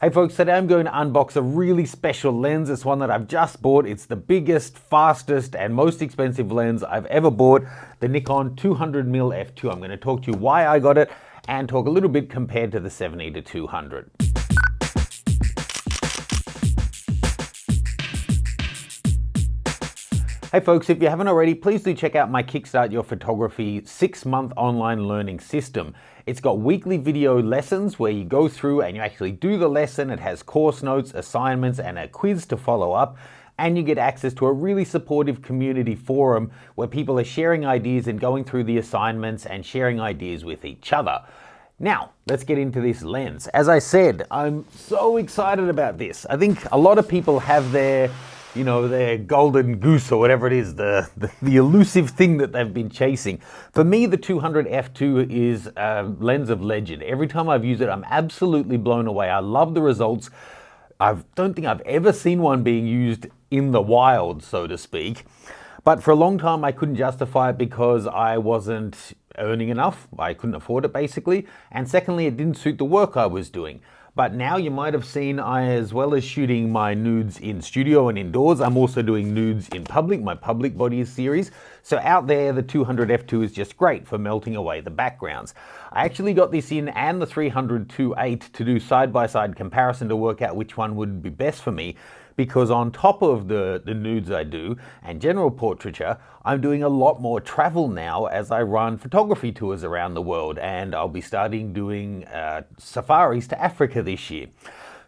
Hey folks, today I'm going to unbox a really special lens. It's one that I've just bought. It's the biggest, fastest, and most expensive lens I've ever bought, the Nikon 200mm f2. I'm going to talk to you why I got it and talk a little bit compared to the 70-200. Hey folks, if you haven't already, please do check out my Kickstart Your Photography 6-month online learning system. It's got weekly video lessons where you go through and you actually do the lesson. It has course notes, assignments, and a quiz to follow up. And you get access to a really supportive community forum where people are sharing ideas and going through the assignments and sharing ideas with each other. Now, let's get into this lens. As I said, I'm so excited about this. I think a lot of people have their golden goose or whatever it is, the elusive thing that they've been chasing. For me, the 200 f2 is a lens of legend. Every time I've used it, I'm absolutely blown away. I love the results. I don't think I've ever seen one being used in the wild, so to speak. But for a long time, I couldn't justify it because I wasn't earning enough. I couldn't afford it, basically. And secondly, it didn't suit the work I was doing. But now you might have seen, as well as shooting my nudes in studio and indoors, I'm also doing nudes in public, my public bodies series. So out there, the 200 f2 is just great for melting away the backgrounds. I actually got this in and the 300 2.8 to do side-by-side comparison to work out which one would be best for me. Because on top of the nudes I do and general portraiture, I'm doing a lot more travel now as I run photography tours around the world, and I'll be starting doing safaris to Africa this year.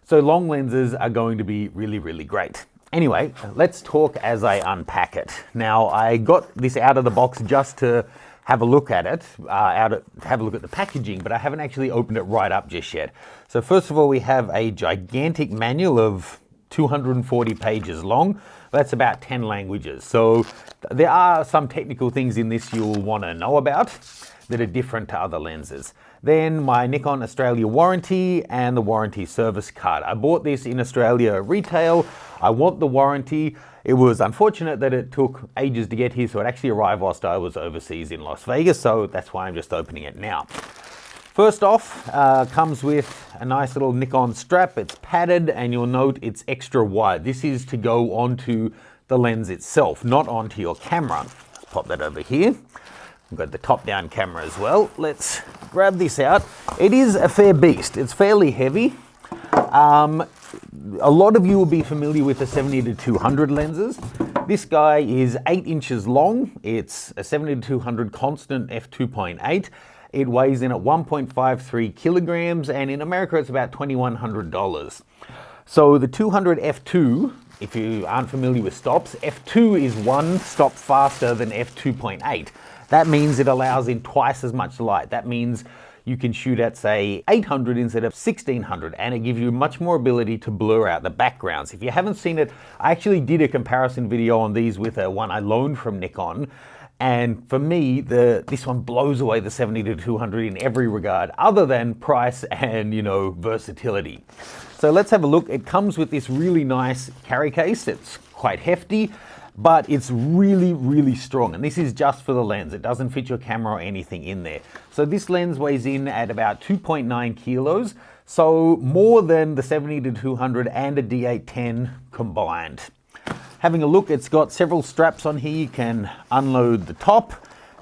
So long lenses are going to be really, really great. Anyway, let's talk as I unpack it. Now, I got this out of the box just to have a look at it, have a look at the packaging, but I haven't actually opened it right up just yet. So first of all, we have a gigantic manual of 240 pages long. That's about 10 languages. So there are some technical things in this you'll want to know about that are different to other lenses. Then my Nikon Australia warranty and the warranty service card. I bought this in Australia retail. I want the warranty. It was unfortunate that it took ages to get here, so it actually arrived whilst I was overseas in Las Vegas, so that's why I'm just opening it now. First off, comes with a nice little Nikon strap. It's padded and you'll note it's extra wide. This is to go onto the lens itself, not onto your camera. Pop that over here. I've got the top-down camera as well. Let's grab this out. It is a fair beast. It's fairly heavy. A lot of you will be familiar with the 70-200 lenses. This guy is 8 inches long. It's a 70-200 constant f2.8. It weighs in at 1.53 kilograms, and in America it's about $2,100. So the 200 f2, if you aren't familiar with stops, f2 is 1 stop faster than f2.8. That means it allows in twice as much light. That means you can shoot at, say, 800 instead of 1600, and it gives you much more ability to blur out the backgrounds. If you haven't seen it, I actually did a comparison video on these with one I loaned from Nikon. And for me, this one blows away the 70-200 in every regard, other than price and, versatility. So let's have a look. It comes with this really nice carry case. It's quite hefty, but it's really, really strong. And this is just for the lens. It doesn't fit your camera or anything in there. So this lens weighs in at about 2.9 kilos, so more than the 70-200 and a D810 combined. Having a look, it's got several straps on here. You can unload the top.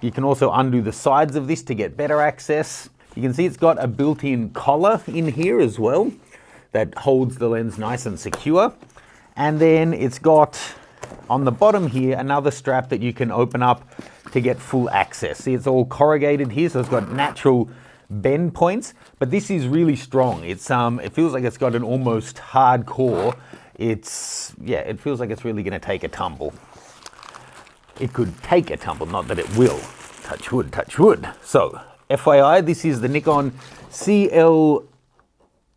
You can also undo the sides of this to get better access. You can see it's got a built-in collar in here as well that holds the lens nice and secure. And then it's got on the bottom here another strap that you can open up to get full access. See, it's all corrugated here, so it's got natural bend points, but this is really strong. It feels like it's got an almost hard core. It feels like it's really going to take a tumble. It could take a tumble, not that it will. Touch wood, touch wood. So, FYI, this is the Nikon CL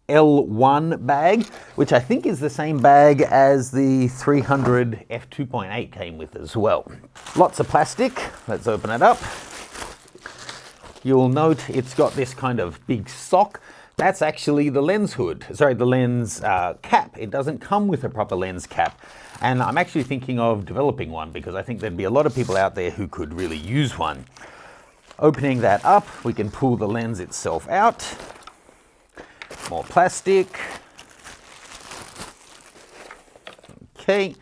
L1 bag, which I think is the same bag as the 300 f2.8 came with as well. Lots of plastic. Let's open it up. You'll note it's got this kind of big sock. That's actually the lens hood, the lens cap. It doesn't come with a proper lens cap. And I'm actually thinking of developing one because I think there'd be a lot of people out there who could really use one. Opening that up, we can pull the lens itself out. More plastic. Okay,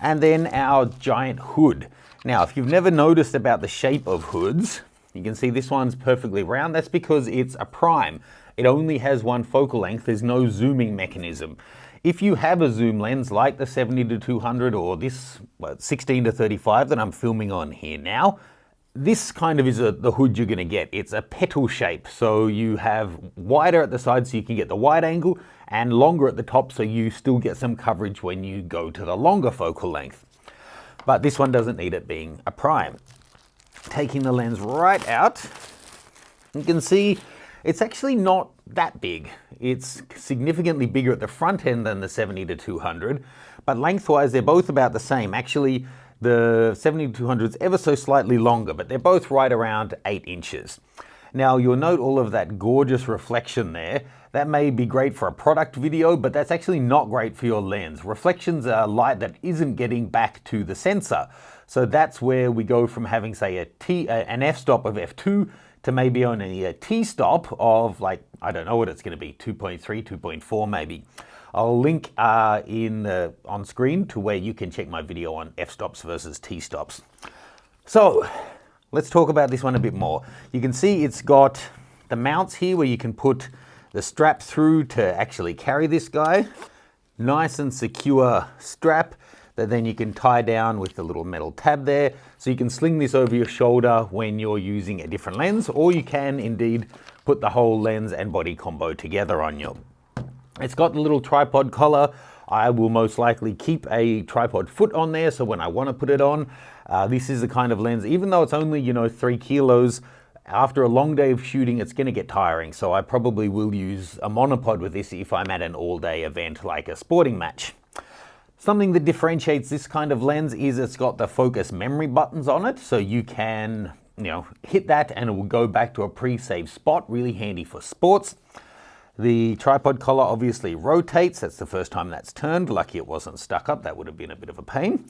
and then our giant hood. Now, if you've never noticed about the shape of hoods, you can see this one's perfectly round. That's because it's a prime. It only has one focal length. There's no zooming mechanism. If you have a zoom lens like the 70-200 or this 16-35 that I'm filming on here now, this kind of is the hood you're going to get. It's a petal shape, so you have wider at the side so you can get the wide angle and longer at the top so you still get some coverage when you go to the longer focal length. But this one doesn't need it being a prime. Taking the lens right out, you can see it's actually not that big. It's significantly bigger at the front end than the 70-200, but lengthwise they're both about the same. Actually, the 70-200 is ever so slightly longer, but they're both right around 8 inches. Now you'll note all of that gorgeous reflection there. That may be great for a product video, but that's actually not great for your lens. Reflections are light that isn't getting back to the sensor. So that's where we go from having, say, an f-stop of f2 to maybe only a t-stop of, like, I don't know what it's going to be, 2.3, 2.4 maybe. I'll link on screen to where you can check my video on f-stops versus t-stops. So let's talk about this one a bit more. You can see it's got the mounts here where you can put the strap through to actually carry this guy. Nice and secure strap that then you can tie down with the little metal tab there. So you can sling this over your shoulder when you're using a different lens, or you can indeed put the whole lens and body combo together on you. It's got the little tripod collar. I will most likely keep a tripod foot on there, so when I want to put it on, this is the kind of lens, even though it's only, 3 kilos, after a long day of shooting, it's going to get tiring. So I probably will use a monopod with this if I'm at an all-day event like a sporting match. Something that differentiates this kind of lens is it's got the focus memory buttons on it, so you can, hit that and it will go back to a pre-saved spot. Really handy for sports. The tripod collar obviously rotates. That's the first time that's turned. Lucky it wasn't stuck up. That would have been a bit of a pain.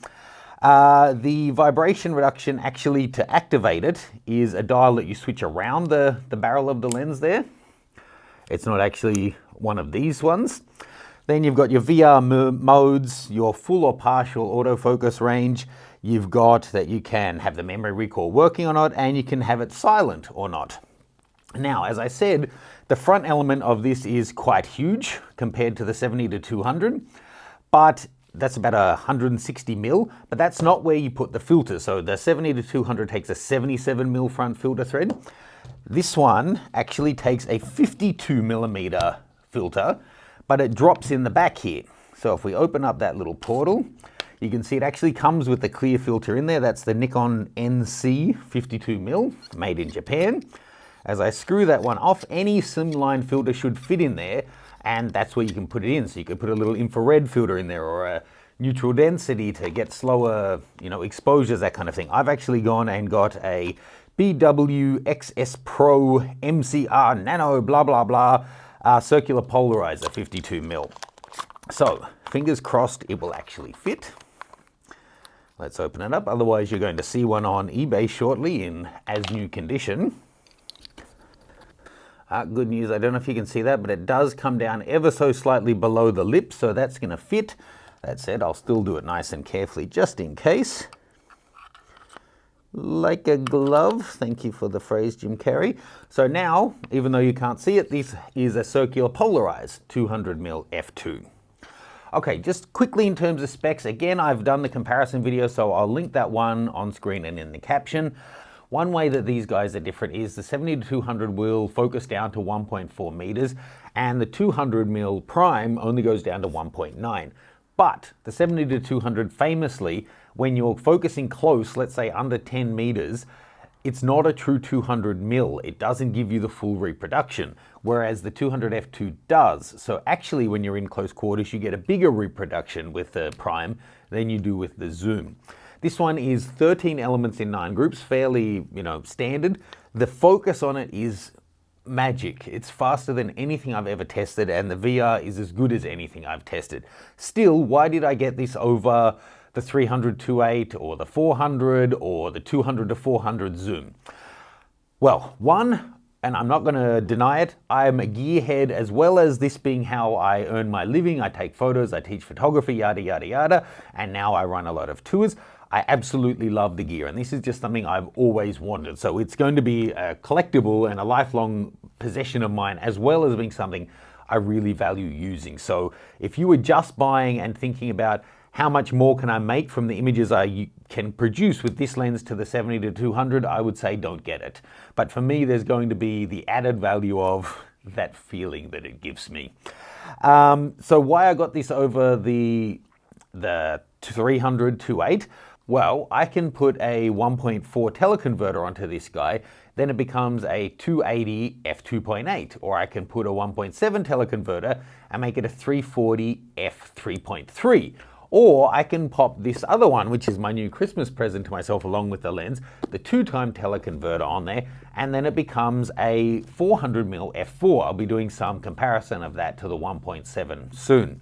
The vibration reduction, actually, to activate it, is a dial that you switch around the barrel of the lens there. It's not actually one of these ones. Then you've got your VR modes, your full or partial autofocus range. You've got that you can have the memory recall working or not, and you can have it silent or not. Now, as I said, the front element of this is quite huge compared to the 70-200, but that's about 160 mil, but that's not where you put the filter. So the 70-200 takes a 77 mil front filter thread. This one actually takes a 52 millimeter filter, but it drops in the back here. So if we open up that little portal, you can see it actually comes with the clear filter in there. That's the Nikon NC 52 mil, made in Japan. As I screw that one off, any slimline filter should fit in there, and that's where you can put it in. So you could put a little infrared filter in there or a neutral density to get slower, exposures, that kind of thing. I've actually gone and got a BW XS Pro MCR Nano blah blah blah circular polarizer 52 mil. So fingers crossed it will actually fit. Let's open it up. Otherwise you're going to see one on eBay shortly in as new condition. Good news, I don't know if you can see that, but it does come down ever so slightly below the lip, so that's going to fit. That said, I'll still do it nice and carefully just in case. Like a glove. Thank you for the phrase, Jim Carrey. So now, even though you can't see it, this is a circular polarized 200mm f2. Okay, just quickly in terms of specs, again, I've done the comparison video, so I'll link that one on screen and in the caption. One way that these guys are different is the 70-200 will focus down to 1.4 meters, and the 200mm prime only goes down to 1.9. But the 70-200 famously, when you're focusing close, let's say under 10 meters, it's not a true 200mm. It doesn't give you the full reproduction, whereas the 200 f2 does. So actually, when you're in close quarters, you get a bigger reproduction with the prime than you do with the zoom. This one is 13 elements in 9 groups, fairly, standard. The focus on it is magic. It's faster than anything I've ever tested, and the VR is as good as anything I've tested. Still, why did I get this over the 300-2.8 or the 400 or the 200-400 zoom? Well, one, and I'm not going to deny it, I'm a gearhead, as well as this being how I earn my living. I take photos, I teach photography, yada, yada, yada, and now I run a lot of tours. I absolutely love the gear, and this is just something I've always wanted. So it's going to be a collectible and a lifelong possession of mine, as well as being something I really value using. So if you were just buying and thinking about how much more can I make from the images I can produce with this lens to the 70 to 200, I would say don't get it. But for me, there's going to be the added value of that feeling that it gives me. So why I got this over the 300 2.8? Well, I can put a 1.4 teleconverter onto this guy, then it becomes a 280 f2.8, or I can put a 1.7 teleconverter and make it a 340 f3.3. Or I can pop this other one, which is my new Christmas present to myself along with the lens, the 2-time teleconverter on there, and then it becomes a 400mm f4. I'll be doing some comparison of that to the 1.7 soon.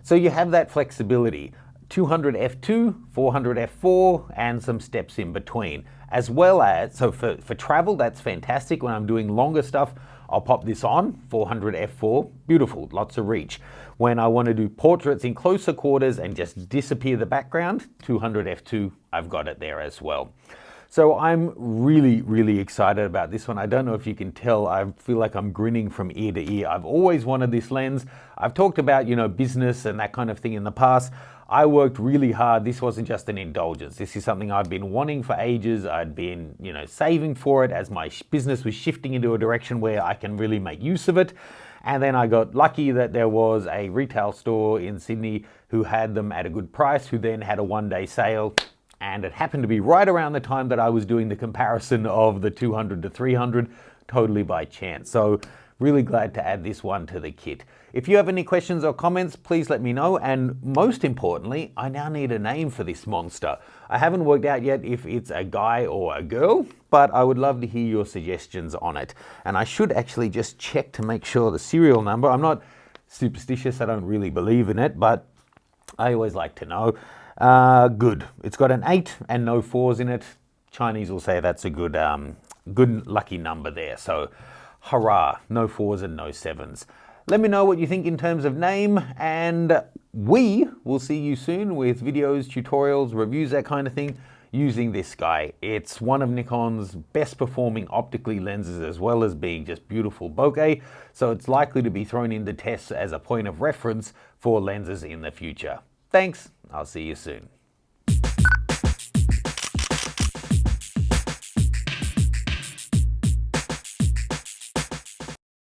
So you have that flexibility. 200 f2, 400 f4, and some steps in between. As well as, so for travel, that's fantastic. When I'm doing longer stuff, I'll pop this on, 400 f4, beautiful, lots of reach. When I want to do portraits in closer quarters and just disappear the background, 200 f2, I've got it there as well. So I'm really, really excited about this one. I don't know if you can tell, I feel like I'm grinning from ear to ear. I've always wanted this lens. I've talked about, business and that kind of thing in the past. I worked really hard. This wasn't just an indulgence. This is something I've been wanting for ages. I'd been, saving for it as my business was shifting into a direction where I can really make use of it. And then I got lucky that there was a retail store in Sydney who had them at a good price, who then had a one-day sale. And it happened to be right around the time that I was doing the comparison of the 200 to 300, totally by chance. So really glad to add this one to the kit. If you have any questions or comments, please let me know. And most importantly, I now need a name for this monster. I haven't worked out yet if it's a guy or a girl, but I would love to hear your suggestions on it. And I should actually just check to make sure the serial number. I'm not superstitious, I don't really believe in it, but I always like to know. Good. It's got an 8 and no 4s in it. Chinese will say that's a good lucky number there. So hurrah, no 4s and no 7s. Let me know what you think in terms of name, and we will see you soon with videos, tutorials, reviews, that kind of thing, using this guy. It's one of Nikon's best performing optically lenses, as well as being just beautiful bokeh, so it's likely to be thrown into tests as a point of reference for lenses in the future. Thanks, I'll see you soon.